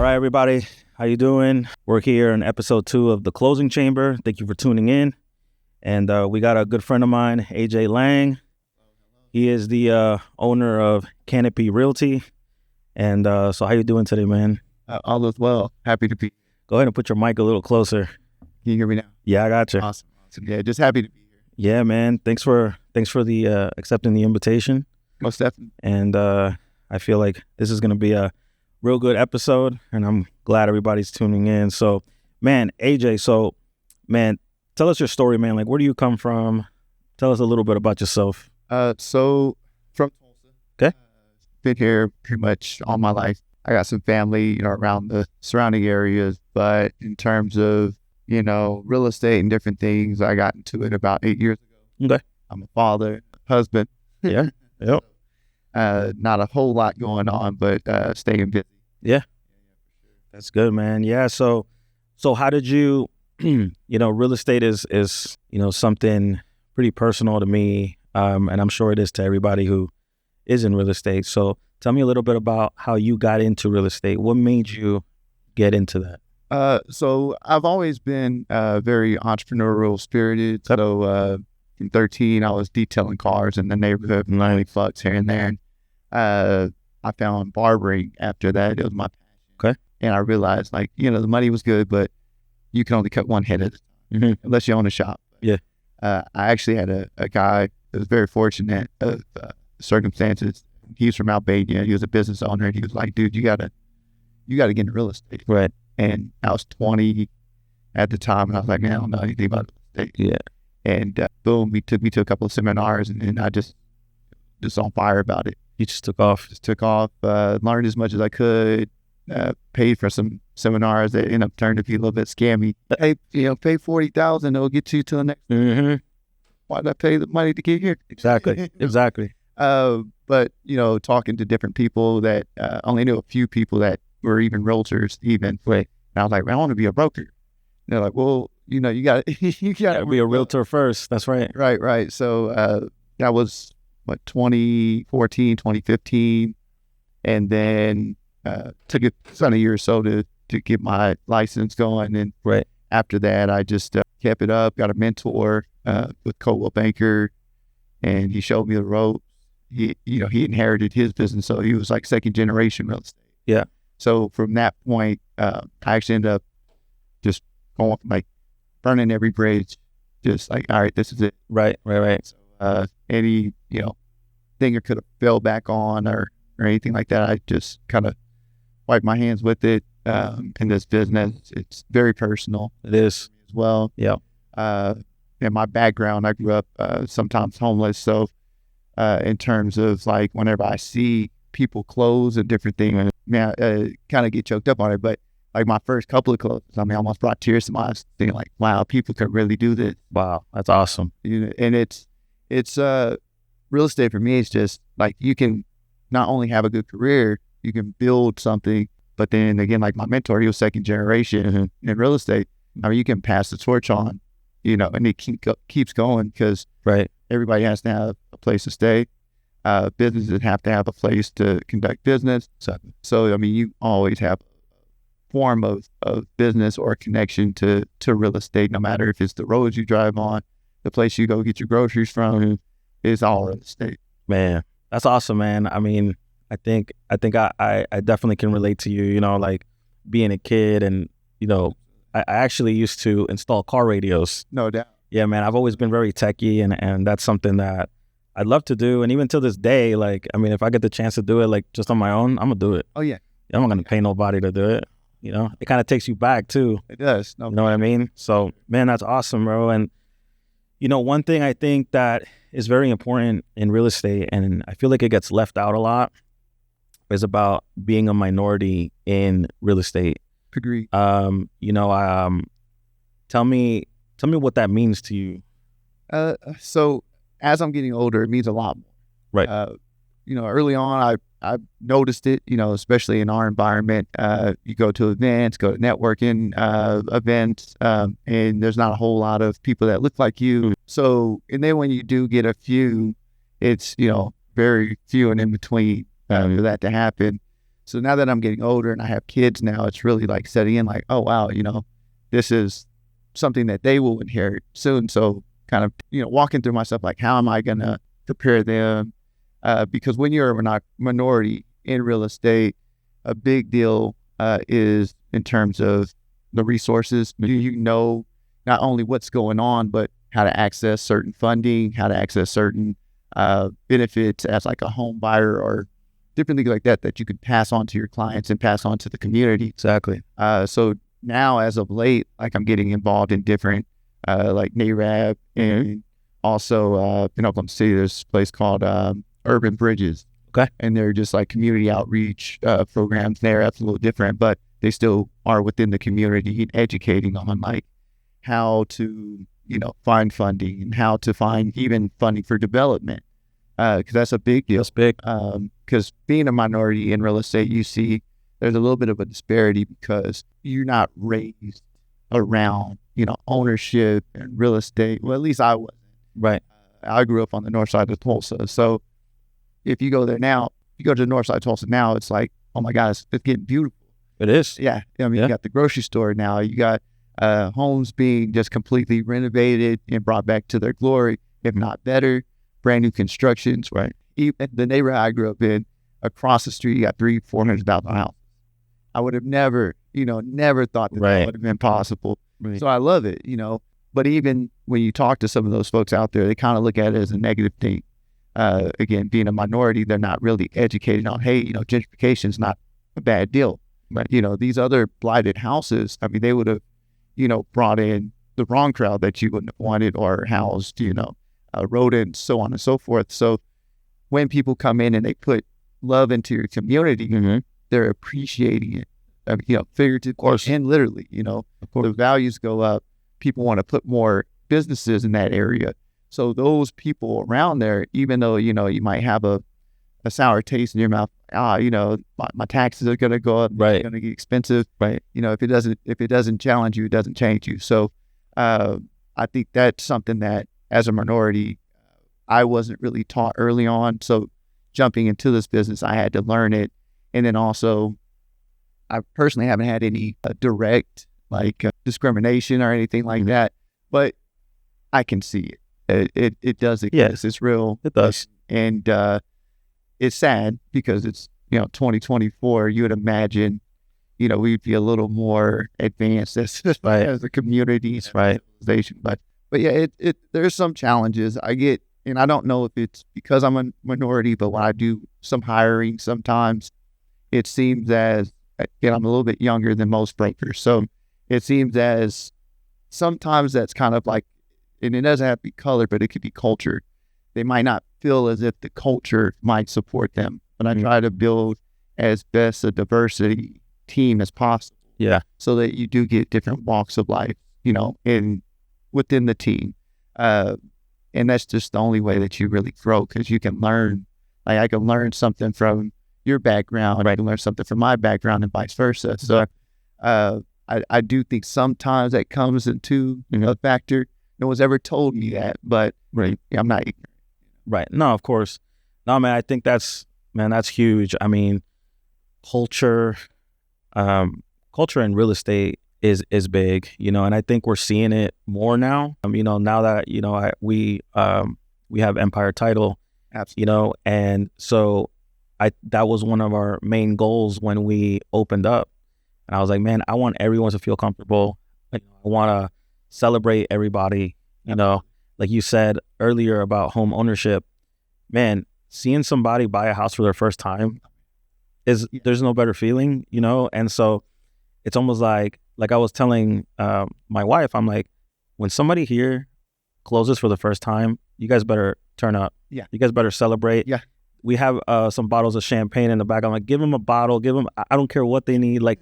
All right, everybody. How you doing? We're here in episode 2 of The Closing Chamber. Thank you for tuning in. And we got a good friend of mine, AJ Lang. He is the owner of Canopy Realty. And so how you doing today, man? All is well. Happy to be. Go ahead and put your mic a little closer. Can you hear me now? Yeah, I got you. Awesome. Yeah, just happy to be here. Yeah, man. Thanks for the accepting the invitation. Most definitely. And I feel like this is going to be a real good episode, and I'm glad everybody's tuning in. So, man, AJ, tell us your story, man. Like, where do you come from? Tell us a little bit about yourself. So from Tulsa. Okay. Been here pretty much all my life. I got some family, around the surrounding areas, but in terms of, real estate and different things, I got into it about 8 years ago. Okay. I'm a father, husband. Yeah. Yep. Not a whole lot going on, but staying busy. Yeah. That's good, man. Yeah. So how did you, real estate is something pretty personal to me. And I'm sure it is to everybody who is in real estate. So tell me a little bit about how you got into real estate. What made you get into that? So I've always been very entrepreneurial spirited. So from 13, I was detailing cars in the neighborhood, 90 bucks here and there. I found barbering after that. It was my passion. Okay. And I realized, the money was good, but you can only cut one head at a time, unless you own a shop. Yeah. I actually had a guy that was very fortunate of circumstances. He's from Albania. He was a business owner, and he was like, "Dude, you gotta get into real estate." Right. And I was 20 at the time, and I was like, "Man, I don't know anything about real estate." Yeah. And boom, he took me to a couple of seminars, and I just on fire about it. You just took off. Learned as much as I could. Paid for some seminars that ended up turning to be a little bit scammy. Hey, pay $40,000, it'll get you to the next. Mm-hmm. Why did I pay the money to get here? Exactly. Exactly. But talking to different people that only knew a few people that were even realtors, even. Right. And I was like, I want to be a broker. And they're like, well, you got to be a realtor first. That's right. Right. So that was 2014, 2015, and then took it about a year or so to get my license going. And right after that, I just kept it up. Got a mentor with Coldwell Banker, and he showed me the ropes. He inherited his business, so he was like second generation real estate. Yeah. So from that point, I actually ended up just going burning every bridge. Just like, all right, this is it. Right. So any thing I could have fell back on or anything like that, I just kind of wipe my hands with it. In this business, it's very personal. It is as well. Yeah. In my background, I grew up sometimes homeless. So in terms of whenever I see people close and different things, kind of get choked up on it. But my first couple of closes, I almost brought tears to my eyes, thinking wow, people could really do this. Wow, that's awesome. And it's real estate for me is just you can not only have a good career, you can build something, but then again, my mentor, he was second generation in real estate. You can pass the torch on, and it keeps going because everybody has to have a place to stay. Businesses have to have a place to conduct business. So you always have a form of business or a connection to real estate, no matter if it's the roads you drive on, the place you go get your groceries from. It's all real estate. Man, that's awesome, man. I think I definitely can relate to you, being a kid and, I actually used to install car radios. No doubt. Yeah, man, I've always been very techie and that's something that I'd love to do. And even to this day, if I get the chance to do it, just on my own, I'm going to do it. Oh, yeah. I'm not going to pay nobody to do it. It kind of takes you back too. It does. You know what I mean? So, man, that's awesome, bro. And, one thing I think that is very important in real estate, and I feel like it gets left out a lot, is about being a minority in real estate. Agree. Tell me what that means to you. So as I'm getting older, it means a lot more. Right. Early on, I noticed it, especially in our environment. You go to events, go to networking events, and there's not a whole lot of people that look like you. So, and then when you do get a few, it's, very few and in between for that to happen. So now that I'm getting older and I have kids now, it's really like setting in like, oh, wow, this is something that they will inherit soon. So kind of, walking through myself, like, how am I going to prepare them? Because when you're a minority in real estate, a big deal is in terms of the resources. Do you know not only what's going on, but how to access certain funding, how to access certain benefits as like a home buyer or different things like that you could pass on to your clients and pass on to the community. Exactly. So now as of late, like I'm getting involved in different like NARAB and also in Oklahoma City, there's a place called Urban Bridges. Okay. And they're just like community outreach programs. NARAB's a little different, but they still are within the community educating on like how to, find funding and how to find even funding for development. Because that's a big deal. That's big. Because being a minority in real estate, you see there's a little bit of a disparity because you're not raised around, ownership and real estate. Well, at least I wasn't. Right. I grew up on the north side of Tulsa. So if you go there now, you go to the north side of Tulsa now, it's like, oh my God, it's getting beautiful. It is. Yeah. You got the grocery store now. You got homes being just completely renovated and brought back to their glory, if not better. Brand new constructions, right? Even the neighborhood I grew up in, across the street, you got 300,000-400,000 houses. I would have never thought that would have been possible. Right. So I love it, But even when you talk to some of those folks out there, they kind of look at it as a negative thing. Again, being a minority, they're not really educated on, hey, gentrification is not a bad deal. But, these other blighted houses, I mean, they would have, brought in the wrong crowd that you wouldn't have wanted or housed, rodents, so on and so forth. So when people come in and they put love into your community, they're appreciating it, figuratively and literally, the values go up. People want to put more businesses in that area. So those people around there, even though, you might have a sour taste in your mouth, my taxes are going to go up, right? It's going to get expensive, right? If it doesn't challenge you, it doesn't change you. So I think that's something that as a minority, I wasn't really taught early on. So jumping into this business, I had to learn it. And then also, I personally haven't had any direct discrimination or anything like that, but I can see it. It does exist. Yes. It's real. It does. And it's sad because it's, 2024. You would imagine, we'd be a little more advanced as a community, civilization. But yeah, there's some challenges I get, and I don't know if it's because I'm a minority, but when I do some hiring, sometimes it seems as, I'm a little bit younger than most brokers. So it seems as sometimes that's kind of like, and it doesn't have to be color, but it could be culture. They might not feel as if the culture might support them, but I try to build as best a diversity team as possible. Yeah. So that you do get different walks of life, within the team. And that's just the only way that you really grow, because you can learn, like I can learn something from your background, I can learn something from my background and vice versa. So I do think sometimes that comes into a factor. No one's ever told me that, but I'm not ignorant. Right. No, of course. No, man, I think that's huge. I mean, culture in real estate is big, and I think we're seeing it more now. Now that, we have Empire Title, absolutely, and so that was one of our main goals when we opened up. And I was like, man, I want everyone to feel comfortable. I want to celebrate everybody, like you said earlier about home ownership, man, seeing somebody buy a house for their first time there's no better feeling, and so it's almost like I was telling my wife, I'm like, when somebody here closes for the first time, you guys better turn up. Yeah. You guys better celebrate. Yeah. We have some bottles of champagne in the back. I'm like, give them a bottle, I don't care what they need. Like,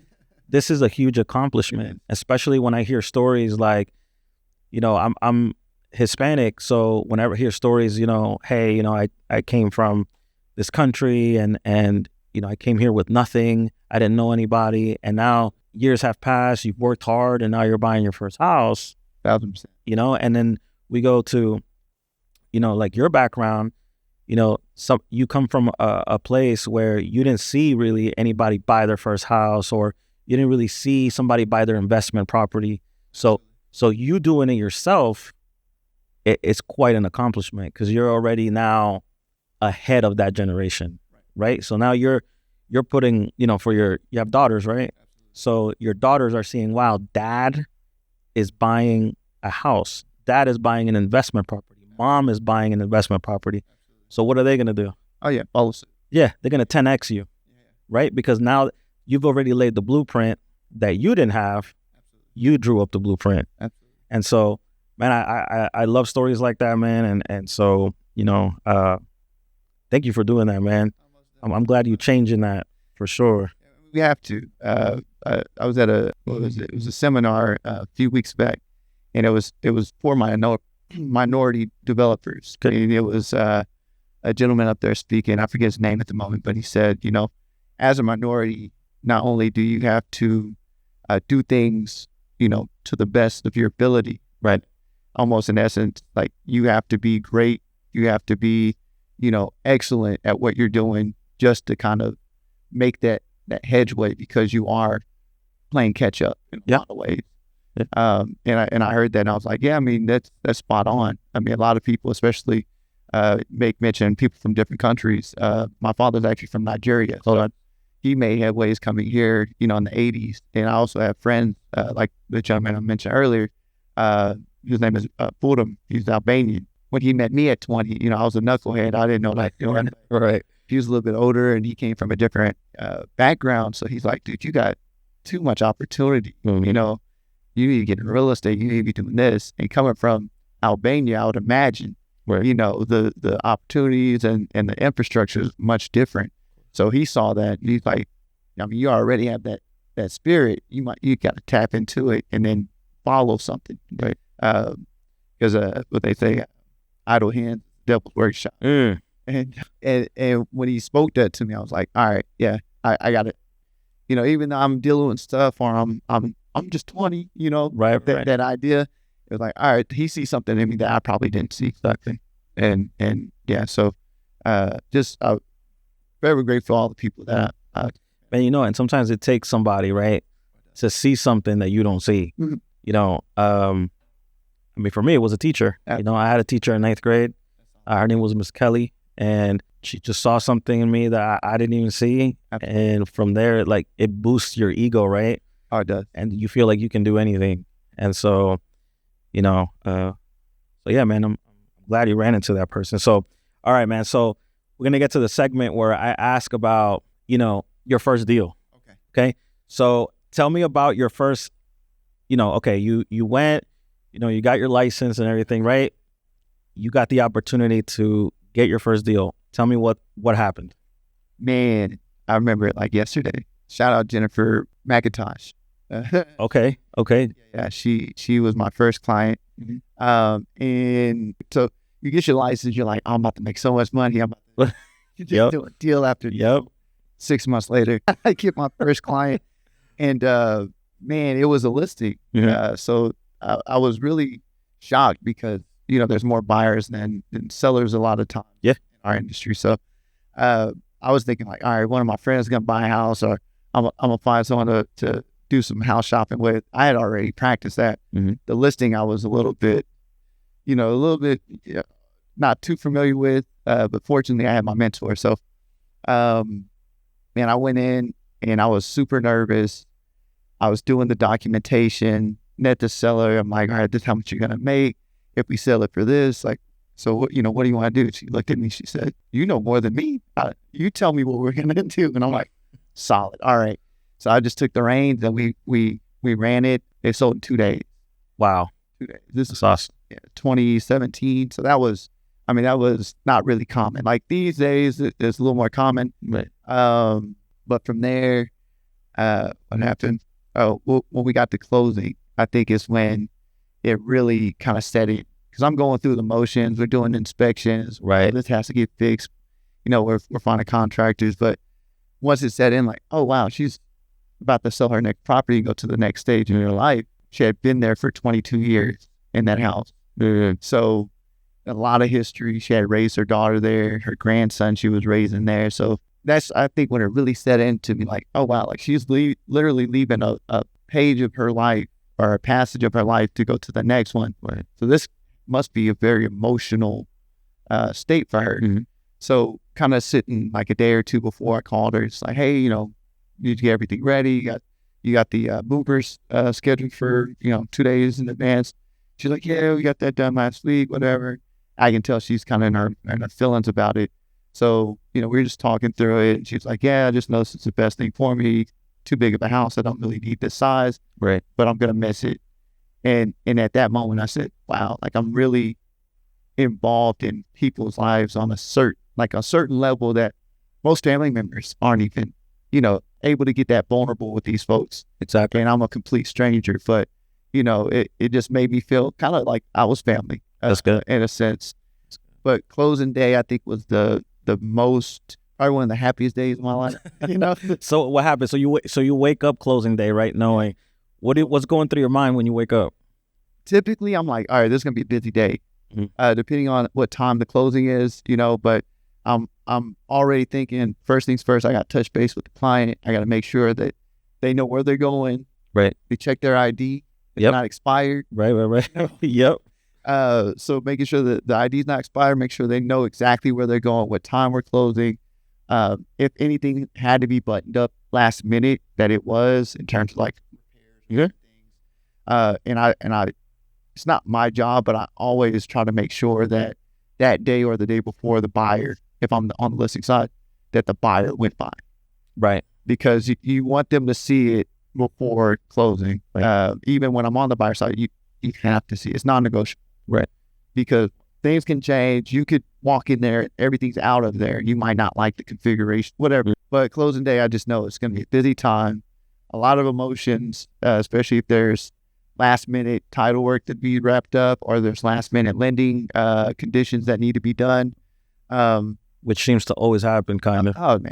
this is a huge accomplishment, especially when I hear stories like, I'm Hispanic, so whenever I hear stories, hey, I came from this country and I came here with nothing. I didn't know anybody, and now years have passed. You've worked hard, and now you're buying your first house. 1,000%. And then we go to, like your background. you come from a place where you didn't see really anybody buy their first house, or you didn't really see somebody buy their investment property. So you doing it yourself, it's quite an accomplishment, because you're already now ahead of that generation, right? So now you're putting, you have daughters, right? So your daughters are seeing, wow, dad is buying a house. Dad is buying an investment property. Mom is buying an investment property. So what are they going to do? Oh, yeah. Follow suit. Yeah, they're going to 10X you, right? Because now you've already laid the blueprint that you didn't have. You drew up the blueprint. And so, man, I love stories like that, man. And so, thank you for doing that, man. I'm glad you're changing that for sure. We have to. I was at it was a seminar a few weeks back, and it was for minority developers. Okay. And it was a gentleman up there speaking. I forget his name at the moment, but he said, as a minority, not only do you have to do things, to the best of your ability, right? Almost in essence, like you have to be great. You have to be, excellent at what you're doing, just to kind of make that hedgeway, because you are playing catch up in a lot of ways. Yeah. And I heard that, and I was like, yeah, I mean, that's spot on. I mean, a lot of people, especially make mention people from different countries. My father's actually from Nigeria, so he made headways coming here, in the 80s. And I also have friends like the gentleman I mentioned earlier. His name is Fulham. He's Albanian. When he met me at 20, I was a knucklehead. I didn't know that. Right. He was a little bit older, and he came from a different background. So he's like, dude, you got too much opportunity. Mm-hmm. You need to get in real estate. You need to be doing this. And coming from Albania, I would imagine, right, the opportunities and the infrastructure is much different. So he saw that. He's like, I mean, you already have that spirit. You got to tap into it and then follow something, right? Because what they say, idle hands, devil's workshop. Mm. And when he spoke that to me, I was like, all right, yeah, I got it. Even though I'm dealing with stuff, or I'm just 20, right. That idea, it was like, all right, he sees something in me that I probably didn't see. Exactly. And yeah, so just very grateful for all the people that man, and sometimes it takes somebody, right, to see something that you don't see. Mm-hmm. I mean, for me, it was a teacher. I had a teacher in 9th grade. Her name was Miss Kelly, and she just saw something in me that I didn't even see. Absolutely. And from there, it boosts your ego, right? Oh, it does. And you feel like you can do anything. And so, so yeah, man, I'm glad you ran into that person. So, all right, man. So we're going to get to the segment where I ask about, your first deal. Okay. So tell me about your first, okay, you went, you got your license and everything, right? You got the opportunity to get your first deal. Tell me what happened. Man, I remember it like yesterday. Shout out Jennifer McIntosh. Okay. Yeah, she was my first client. Mm-hmm. And so you get your license, you're like, I'm about to make so much money. I'm about to just do a deal after deal. 6 months later, I get my first client, and man, it was a listing. Yeah. So I was really shocked, because there's more buyers than sellers a lot of times in our industry. So I was thinking like, all right, one of my friends is gonna buy a house, or I'm gonna find someone to do some house shopping with. I had already practiced that. Mm-hmm. The listing I was a little bit not too familiar with, but fortunately I had my mentor. So man, I went in and I was super nervous. I was doing the documentation, met the seller. I'm like, all right, this is how much you're gonna make if we sell it for this. Like, so what do you want to do? She looked at me, she said, you know more than me. You tell me what we're gonna do. And I'm like, solid. All right. So I just took the reins, and we ran it. It sold in 2 days. Wow. 2 days. This is awesome. 2017. So that was not really common. Like these days, it's a little more common. Right. But from there, what happened? Oh, well, when we got to closing, I think is when it really kind of set in. Because I'm going through the motions. We're doing inspections. Right. This has to get fixed. We're finding contractors. But once it set in, like, oh, wow, she's about to sell her next property and go to the next stage in her life. She had been there for 22 years in that house. Mm-hmm. So a lot of history. She had raised her daughter there, her grandson she was raising there. So that's, I think, when it really set into me, like, oh wow, like she's literally leaving a page of her life or a passage of her life to go to the next one. Right. So this must be a very emotional state for her. Mm-hmm. So kind of sitting like a day or two before I called her, it's like, hey, you know, you need to get everything ready. You got the movers scheduled for, you know, 2 days in advance. She's like, yeah, we got that done last week, whatever. I can tell she's kind of in her feelings about it. So, you know, we were just talking through it. And she's like, yeah, I just noticed it's the best thing for me. Too big of a house. I don't really need this size. Right. But I'm going to miss it. And at that moment, I said, wow, like I'm really involved in people's lives on a certain level that most family members aren't even, you know, able to get that vulnerable with these folks. Exactly. And I'm a complete stranger, but, you know, it just made me feel kind of like I was family. That's good. In a sense. But closing day, I think, was the most, probably one of the happiest days of my life, you know? So what happened? So you wake up closing day, right? Knowing what's going through your mind when you wake up? Typically, I'm like, all right, this is going to be a busy day. Mm-hmm. Depending on what time the closing is, you know, but I'm already thinking, first things first, I got to touch base with the client. I got to make sure that they know where they're going. Right. They check their ID. It's Yep. not expired. Right. Yep. So making sure that the ID is not expired, make sure they know exactly where they're going, what time we're closing. If anything had to be buttoned up last minute, that it was, in terms of like repairs. Yeah. And I, it's not my job, but I always try to make sure that that day or the day before, the buyer, if I'm on the listing side, that the buyer went by. Right. Because you want them to see it before closing. Right. Even when I'm on the buyer side, you have to see it. It's non-negotiable. Right. Because things can change. You could walk in there, everything's out of there. You might not like the configuration, whatever. But closing day, I just know it's going to be a busy time, a lot of emotions, especially if there's last minute title work to be wrapped up, or there's last minute lending conditions that need to be done. Which seems to always happen, kind of. Oh man,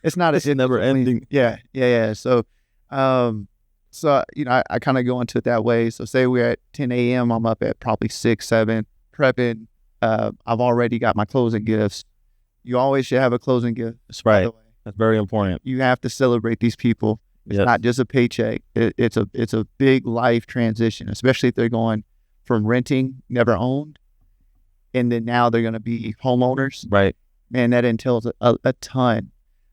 it's not It's never ending. Yeah. So, you know, I kind of go into it that way. So say we're at 10 a.m., I'm up at probably 6, 7, prepping. I've already got my closing gifts. You always should have a closing gift. That's right. That's very important. You have to celebrate these people. It's not just a paycheck. It's a big life transition, especially if they're going from renting, never owned, and then now they're going to be homeowners. Right. Man, that entails a ton.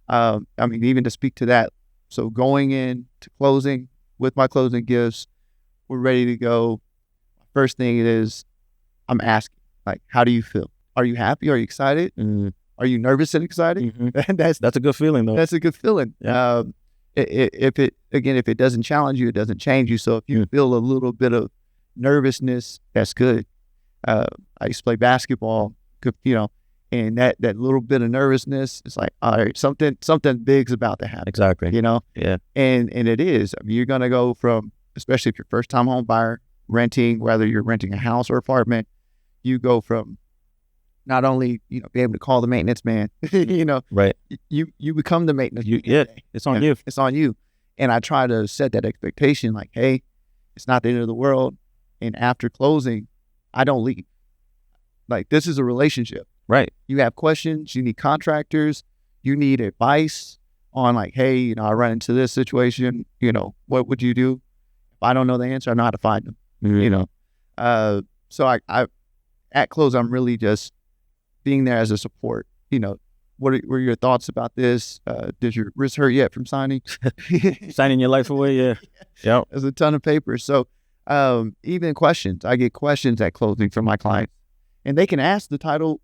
I mean, even to speak to that. So going in to closing with my closing gifts, we're ready to go. First thing is, I'm asking, like, how do you feel? Are you happy? Are you excited? Mm-hmm. Are you nervous and excited? Mm-hmm. That's a good feeling, though. That's a good feeling. Yeah. If it doesn't challenge you, it doesn't change you. So if you feel a little bit of nervousness, that's good. I used to play basketball, you know, and that little bit of nervousness, it's like, all right, something big's about to happen. Exactly. You know? Yeah. And it is. I mean, you're going to go from, especially if you're first time home buyer, renting, whether you're renting a house or apartment, you go from not only, you know, be able to call the maintenance man, you know, right. You become the maintenance. It's on you. It's on you. And I try to set that expectation, like, hey, it's not the end of the world. And after closing, I don't leave. Like, this is a relationship. Right. You have questions, you need contractors, you need advice on, like, hey, you know, I run into this situation, you know, what would you do? If I don't know the answer, I know how to find them, you know? So I at close, I'm really just being there as a support. You know, what are your thoughts about this? Does your wrist hurt yet from signing? Signing your life away, yeah. Yep. There's a ton of papers. So even questions, I get questions at closing from my clients, and they can ask the title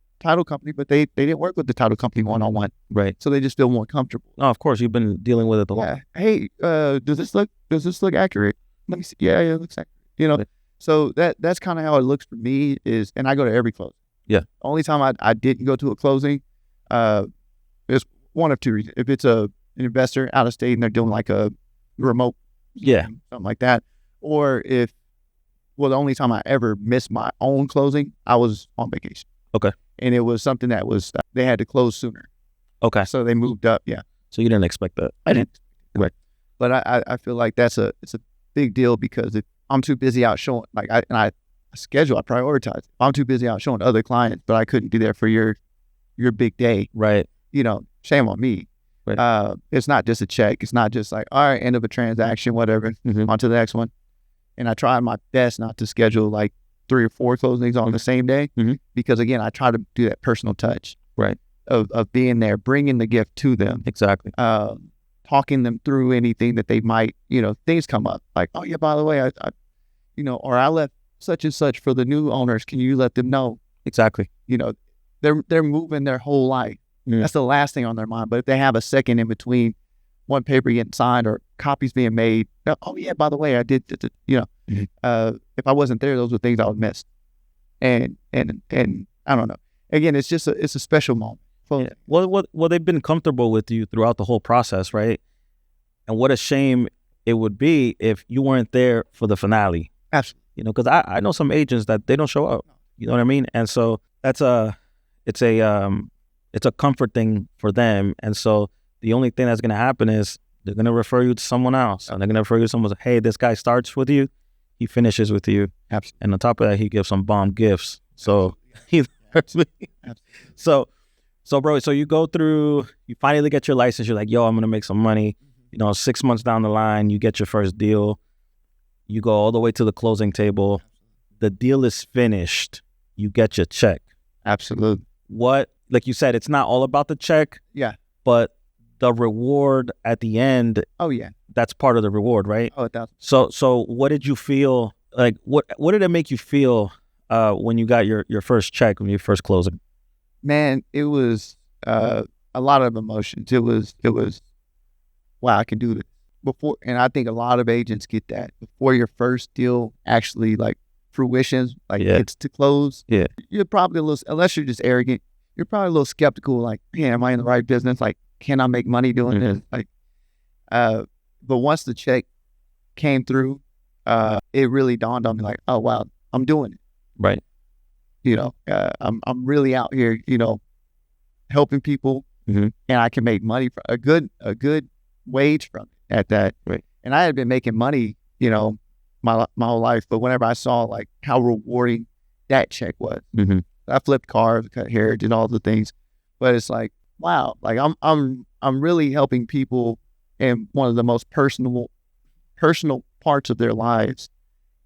company, but they didn't work with the title company one-on-one. Right. So they just feel more comfortable. No, of course, you've been dealing with it the long. Hey, does this look accurate? Let me see. Yeah, it looks accurate. You know, so that's kind of how it looks for me is, and I go to every closing. Yeah. Only time I didn't go to a closing, is one of two reasons. If it's an investor out of state and they're doing like a remote, something like that, or the only time I ever missed my own closing, I was on vacation. Okay. And it was something that was, they had to close sooner. Okay. So they moved up. Yeah. So you didn't expect that? I didn't. Right. But I feel like it's a big deal, because if I'm too busy out showing, like I schedule, I prioritize. If I'm too busy out showing other clients, but I couldn't be there for your big day. Right. Shame on me. Right. It's not just a check. It's not just like, all right, end of a transaction, whatever, on to the next one. And I try my best not to schedule like 3 or 4 closings on the same day, because again, I try to do that personal touch, right, of being there, bringing the gift to them, exactly, talking them through anything that they might, things come up like, oh yeah, by the way, I or I left such and such for the new owners. Can you let them know? Exactly. They're moving their whole life. That's the last thing on their mind. But if they have a second in between one paper getting signed or copies being made, oh yeah, by the way, I did, if I wasn't there, those were things I would miss. And I don't know. Again, it's a special moment. Yeah. Well, they've been comfortable with you throughout the whole process, right? And what a shame it would be if you weren't there for the finale. Absolutely. Because I know some agents that they don't show up. You know what I mean? And so it's a comfort thing for them. And so the only thing that's going to happen is they're going to refer you to someone else. And they're going to refer you to someone else. Hey, this guy starts with you. He finishes with you. Absolutely. And on top of that, he gives some bomb gifts. So Absolutely. So bro, so you go through, you finally get your license. You're like, yo, I'm going to make some money. 6 months down the line, you get your first deal. You go all the way to the closing table. The deal is finished. You get your check. Absolutely. What, like you said, it's not all about the check. Yeah. But the reward at the end. Oh yeah. That's part of the reward, right? Oh, it does. So what did you feel like? What did it make you feel when you got your first check, when you first closing? Man, it was a lot of emotions. It was wow, I can do this before. And I think a lot of agents get that before your first deal actually like fruition, like it's to close. Yeah. You're probably a little, unless you're just arrogant, you're probably a little skeptical. Like, man, am I in the right business? Like, can I make money doing this? Like, but once the check came through, it really dawned on me like, oh wow, I'm doing it. Right. I'm really out here, helping people, and I can make money for a good wage from it at that. Right. And I had been making money, my whole life, but whenever I saw like how rewarding that check was, I flipped cars, cut hair, did all the things, but it's like, wow, like I'm really helping people in one of the most personal parts of their lives,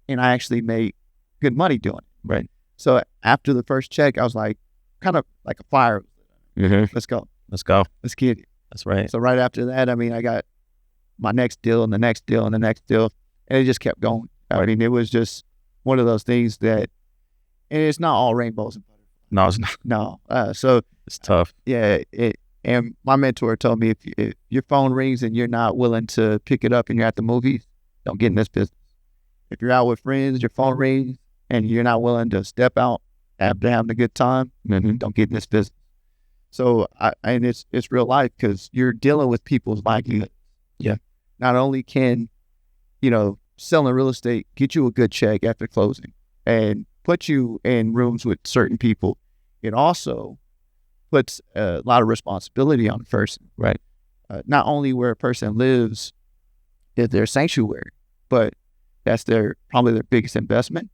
and I actually made good money doing it. Right. So after the first check, I was like, kind of like a fire. Let's go. Let's get it. That's right. So right after that, I mean, I got my next deal and the next deal and the next deal, and it just kept going. I mean, it was just one of those things that, and it's not all rainbows and butterflies. No, it's not. No. So it's tough. Yeah. And my mentor told me, if your phone rings and you're not willing to pick it up and you're at the movies, don't get in this business. If you're out with friends, your phone rings and you're not willing to step out after having a good time, don't get in this business. So, and it's real life, because you're dealing with people's livelihoods. Yeah. Not only can, selling real estate get you a good check after closing and put you in rooms with certain people, it also puts a lot of responsibility on a person. Right. Not only where a person lives is their sanctuary, but that's probably their biggest investment.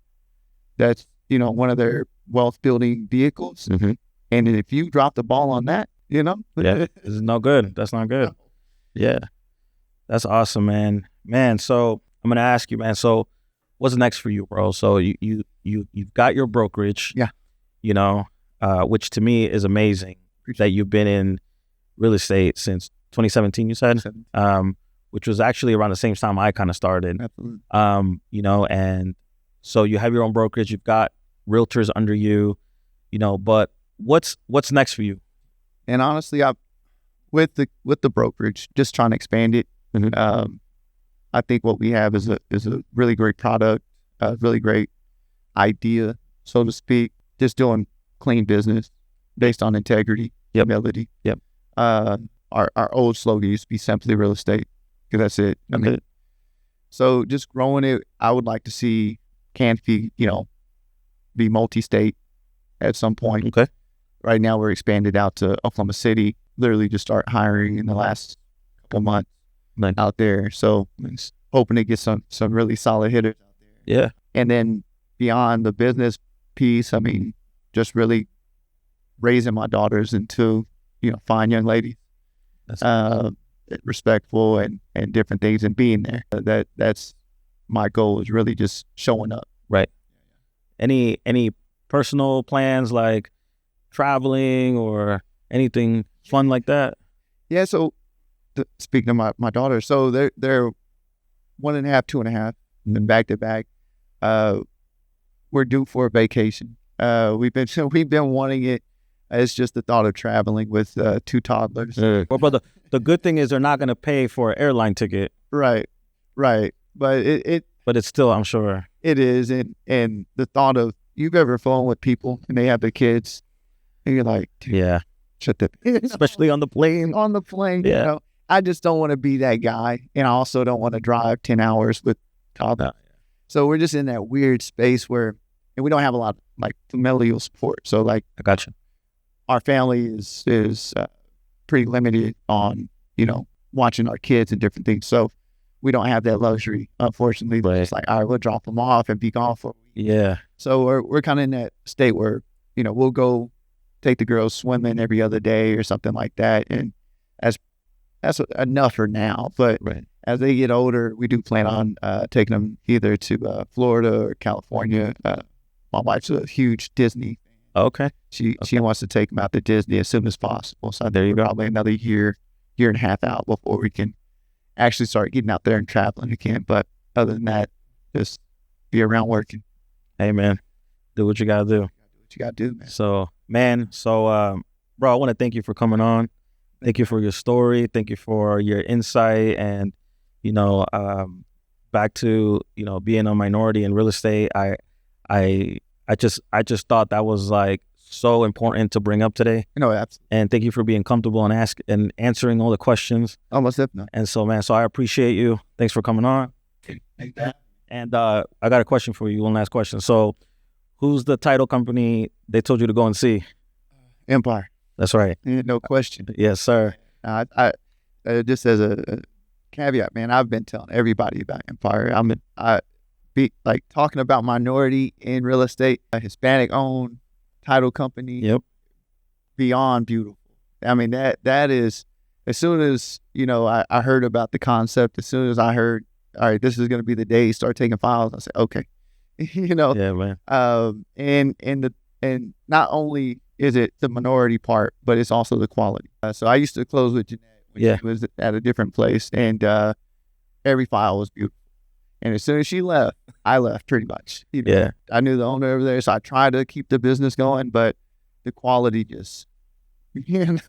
That's, one of their wealth building vehicles. And if you drop the ball on that, yeah, this is no good. That's not good. Yeah. That's awesome, man. So I'm going to ask you, man, so what's next for you, bro? So you've got your brokerage. Yeah. Which to me is amazing. That you've been in real estate since 2017, you said? Which was actually around the same time I kind of started. Absolutely. And so you have your own brokerage, you've got realtors under you, but what's next for you? And honestly, with the brokerage, just trying to expand it. I think what we have is a really great product, a really great idea, so to speak. Just doing clean business based on integrity, humility. Yep. Our old slogan used to be simply real estate, because that's it. I mean, so just growing it, I would like to see Canopy, be multi-state at some point. Okay. Right now we're expanded out to Oklahoma City. Literally just start hiring in the last couple months out there. So hoping to get some really solid hitters out there. Yeah. And then beyond the business piece, I mean, just really raising my daughters into, fine young ladies, respectful and different things, and being there. That's my goal, is really just showing up. Right. Any personal plans like traveling or anything fun like that? Yeah. So speaking of my daughters, so they're 1.5, 2.5, and back to back. We're due for a vacation. We've been wanting it. It's just the thought of traveling with 2 toddlers. Well, but the good thing is they're not going to pay for an airline ticket. Right. But but it's still, I'm sure. It is. And the thought of, you've ever flown with people and they have their kids and you're like, yeah, shut the, especially on the plane. On the plane, yeah. I just don't want to be that guy. And I also don't want to drive 10 hours with toddlers. No. So we're just in that weird space where, and we don't have a lot of like familial support. So like, I got you. Our family is pretty limited on, watching our kids and different things. So we don't have that luxury, unfortunately. Right. It's like, all right, we'll drop them off and be gone for a week. Yeah. So we're kind of in that state where, we'll go take the girls swimming every other day or something like that. And that's enough for now. But as they get older, we do plan on taking them either to Florida or California. My wife's a huge Disney. Okay. She wants to take them out to Disney as soon as possible. So there you go. Probably another year and a half out before we can actually start getting out there and traveling again. But other than that, just be around working. Hey, man, do what you got to do. Do what you got to do, man. So, bro, I want to thank you for coming on. Thank you for your story. Thank you for your insight. And, back to, being a minority in real estate, I just thought that was like so important to bring up today. Absolutely. And thank you for being comfortable and answering all the questions. Almost definitely. And so, man, I appreciate you. Thanks for coming on. And I got a question for you. One last question. So, who's the title company they told you to go and see? Empire. That's right. No question. Yes, sir. I just as a caveat, man, I've been telling everybody about Empire. Be like talking about minority in real estate, a Hispanic owned title company. Yep. Beyond beautiful. I mean, that is, as soon as, I heard about the concept, as soon as I heard, all right, this is going to be the day you start taking files, I said, okay, Yeah, man. And not only is it the minority part, but it's also the quality. So I used to close with Jeanette when she was at a different place, and every file was beautiful. And as soon as she left, I left pretty much. Yeah. I knew the owner over there, so I tried to keep the business going, but the quality just,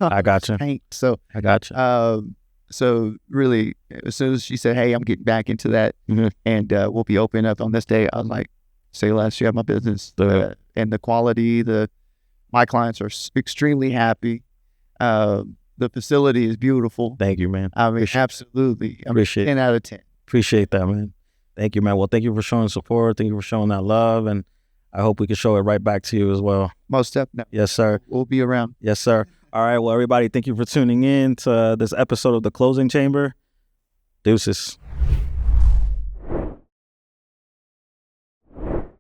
I got you. Tanked. So I got you. So really, as soon as she said, "Hey, I'm getting back into that, and we'll be open up on this day," I was like, "Say less, you have my business." And the quality, my clients are extremely happy. The facility is beautiful. Thank you, man. I mean, absolutely. Appreciate 10 out of 10. Appreciate that, man. Thank you, man. Well, thank you for showing support. Thank you for showing that love. And I hope we can show it right back to you as well. Most definitely. Yes, sir. We'll be around. Yes, sir. All right. Well, everybody, thank you for tuning in to this episode of The Closing Chamber. Deuces.